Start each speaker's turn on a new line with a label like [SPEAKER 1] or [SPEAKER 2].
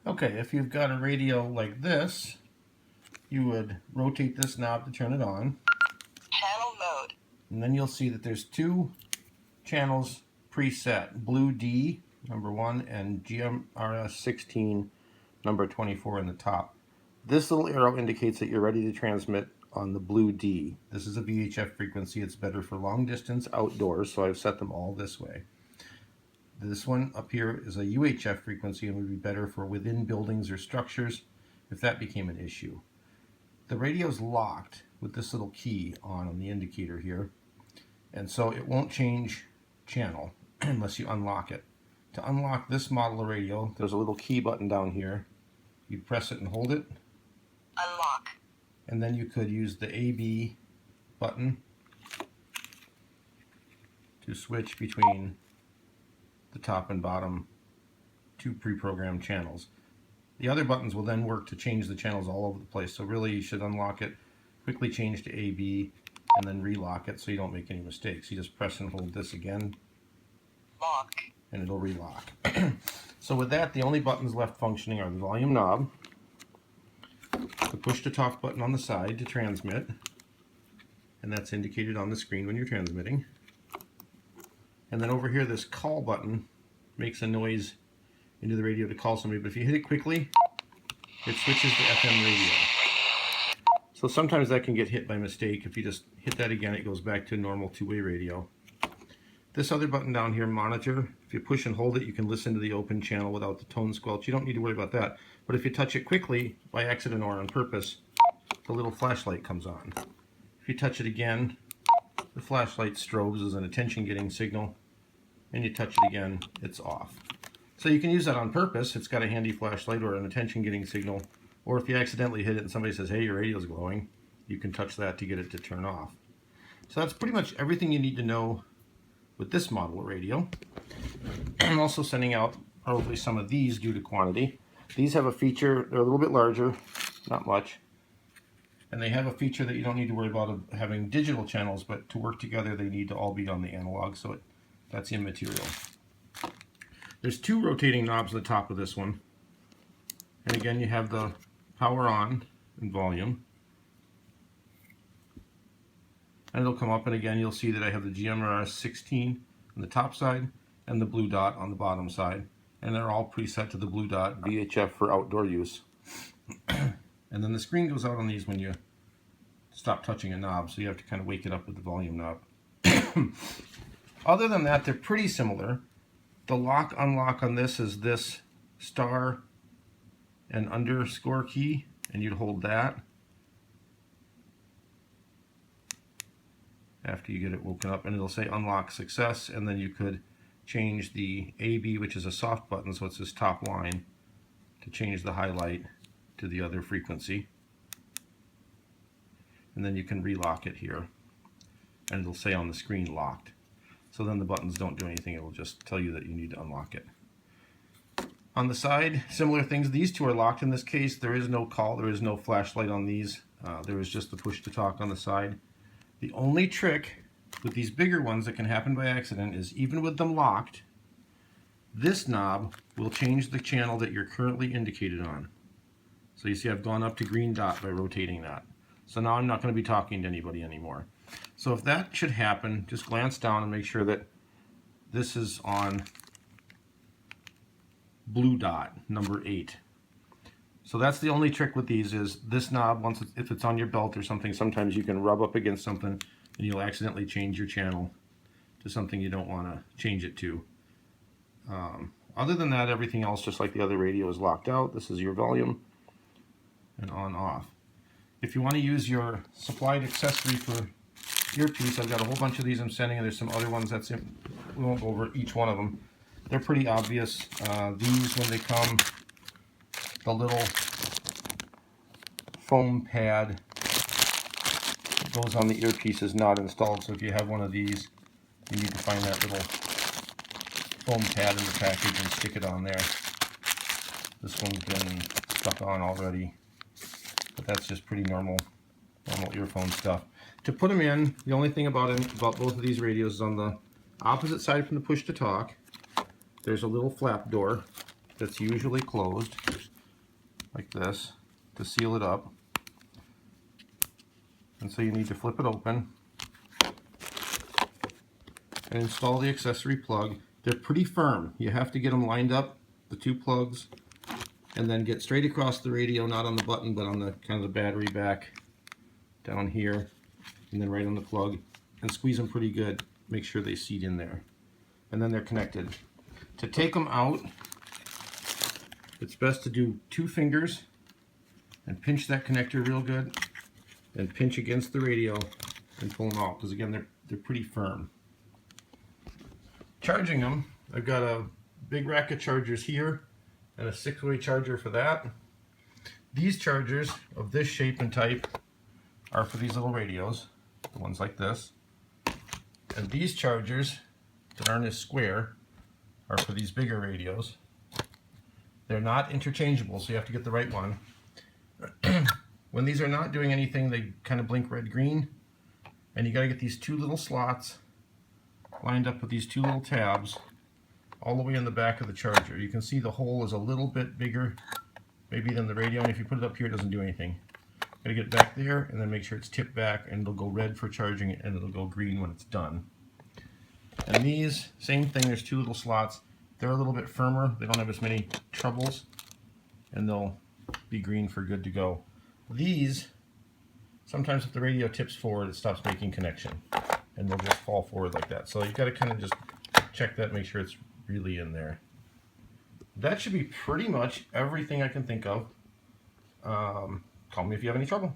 [SPEAKER 1] Okay, if you've got a radio like this, you would rotate this knob to turn it on.
[SPEAKER 2] Channel mode.
[SPEAKER 1] And then you'll see that there's two channels preset, Blue D, number 1, and GMRS 16, number 24 in the top. This little arrow indicates that you're ready to transmit on the Blue D. This is a VHF frequency. It's better for long distance outdoors, so I've set them all this way. This one up here is a UHF frequency and would be better for within buildings or structures if that became an issue. The radio is locked with this little key on the indicator here, and so it won't change channel unless you unlock it. To unlock this model of radio, there's a little key button down here. You'd press it and hold it.
[SPEAKER 2] Unlock.
[SPEAKER 1] And then you could use the AB button to switch between the top and bottom two pre-programmed channels. The other buttons will then work to change the channels all over the place. So really you should unlock it, quickly change to AB, and then relock it so you don't make any mistakes. You just press and hold this again.
[SPEAKER 2] Lock.
[SPEAKER 1] And it'll relock. So with that, the only buttons left functioning are the volume knob, the push to talk button on the side to transmit, and that's indicated on the screen when you're transmitting. And then over here, this call button makes a noise into the radio to call somebody, but if you hit it quickly, it switches to FM radio. So sometimes that can get hit by mistake. If you just hit that again, it goes back to normal two-way radio. This other button down here, monitor, if you push and hold it, you can listen to the open channel without the tone squelch. You don't need to worry about that. But if you touch it quickly, by accident or on purpose, the little flashlight comes on. If you touch it again, the flashlight strobes as an attention-getting signal, and you touch it again, it's off. So you can use that on purpose. It's got a handy flashlight or an attention-getting signal. Or if you accidentally hit it and somebody says, hey, your radio's glowing, you can touch that to get it to turn off. So that's pretty much everything you need to know with this model of radio. I'm also sending out probably some of these due to quantity. These have a feature, they're a little bit larger, not much. And they have a feature that you don't need to worry about of having digital channels, but to work together they need to all be on the analog, so that's immaterial. There's two rotating knobs at the top of this one. And again, you have the power on and volume. And it'll come up, and again, you'll see that I have the GMRS 16 on the top side and the blue dot on the bottom side. And they're all preset to the blue dot, VHF for outdoor use. And then the screen goes out on these when you stop touching a knob, so you have to kind of wake it up with the volume knob. Other than that, they're pretty similar. The lock unlock on this is this star and underscore key, and you'd hold that after you get it woken up, and it'll say unlock success, and then you could change the AB, which is a soft button, so it's this top line, to change the highlight to the other frequency. And then you can relock it here, and it'll say on the screen locked. So then the buttons don't do anything, it'll just tell you that you need to unlock it. On the side, similar things. These two are locked in this case. There is no call, there is no flashlight on these. There is just the push to talk on the side. The only trick with these bigger ones that can happen by accident is even with them locked, this knob will change the channel that you're currently indicated on. So you see I've gone up to green dot by rotating that. So now I'm not going to be talking to anybody anymore. So if that should happen, just glance down and make sure that this is on blue dot, number 8. So that's the only trick with these is this knob, if it's on your belt or something, sometimes you can rub up against something and you'll accidentally change your channel to something you don't want to change it to. Other than that, everything else, just like the other radio, is locked out. This is your volume and on off. If you want to use your supplied accessory for earpiece, I've got a whole bunch of these I'm sending, and there's some other ones that's in. We won't go over each one of them. They're pretty obvious. These, when they come, the little foam pad that goes on the earpiece is not installed, so if you have one of these, you need to find that little foam pad in the package and stick it on there. This one's been stuck on already, but that's just pretty normal earphone stuff. To put them in, the only thing about both of these radios is on the opposite side from the push to talk, there's a little flap door that's usually closed. like this to seal it up. And so you need to flip it open and install the accessory plug. They're pretty firm. You have to get them lined up, the two plugs, and then get straight across the radio, not on the button, but on the kind of the battery back down here, and then right on the plug, and squeeze them pretty good. Make sure they seat in there. And then they're connected. To take them out, it's best to do 2 fingers and pinch that connector real good, and pinch against the radio and pull them out, because again, they're pretty firm. Charging them, I've got a big rack of chargers here and a 6-way charger for that. These chargers of this shape and type are for these little radios, the ones like this. And these chargers that aren't as square are for these bigger radios. They're not interchangeable, so you have to get the right one. When these are not doing anything, they kind of blink red-green, and you got to get these 2 little slots lined up with these 2 little tabs all the way in the back of the charger. You can see the hole is a little bit bigger maybe than the radio, and if you put it up here, it doesn't do anything. Got to get it back there and then make sure it's tipped back, and it'll go red for charging it, and it'll go green when it's done. And these, same thing, there's 2 little slots. They're a little bit firmer, they don't have as many troubles, and they'll be green for good to go. These, sometimes if the radio tips forward, it stops making connection, and they'll just fall forward like that. So you've got to kind of just check that, make sure it's really in there. That should be pretty much everything I can think of. Call me if you have any trouble.